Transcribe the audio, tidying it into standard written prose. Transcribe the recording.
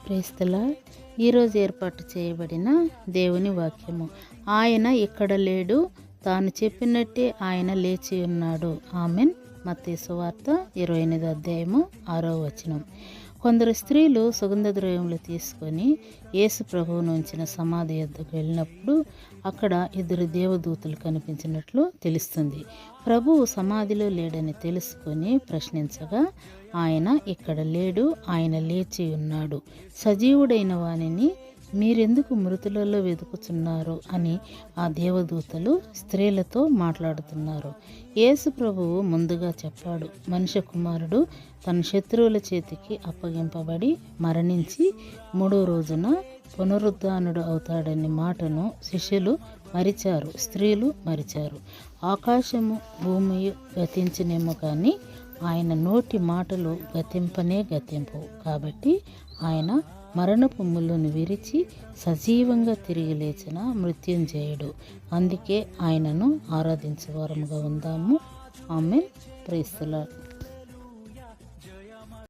Praise the lord. ఈరోజు ఏర్పాటు చేయబడిన దేవుని వాక్యము. ఆయన ఇక్కడ లేడు, తాను చెప్పినట్టే ఆయన లేచి ఉన్నాడు. ఆమెన్. మత్తయి సువార్త 28వ అధ్యాయము 6వ వచనం. కొందరు స్త్రీలు సుగంధ ద్రవ్యములు తీసుకొని యేసు ప్రభువును ఉంచిన సమాధి యొద్దకు వెళ్ళినప్పుడు అక్కడ 2 దేవదూతలు కనిపించినట్లు తెలుస్తుంది. ప్రభువు సమాధిలో లేడని తెలుసుకొని ప్రశ్నించగా ఆయన ఇక్కడ లేడు, ఆయన లేచి ఉన్నాడు, సజీవుడైన వానిని మీరెందుకు మృతులలో వెతుకుతున్నారు అని ఆ దేవదూతలు స్త్రీలతో మాట్లాడుతున్నారు. యేసు ప్రభువు ముందుగా చెప్పాడు, మనుష్య కుమారుడు తన శత్రువుల చేతికి అప్పగింపబడి మరణించి 3వ రోజున పునరుద్ధానుడు అవుతాడనే మాటను శిష్యులు మరిచారు, స్త్రీలు మరిచారు. ఆకాశము భూమి గతించినేమో కానీ ఆయన నోటి మాటలు గతింపవు. కాబట్టి ఆయన మరణపు ముళ్ళను విరిచి సజీవంగా తిరిగి లేచిన మృత్యుంజయుడు. అందుకే ఆయనను ఆరాధించే వారముగా ఉందాము. ఆమేన్. Praise the lord.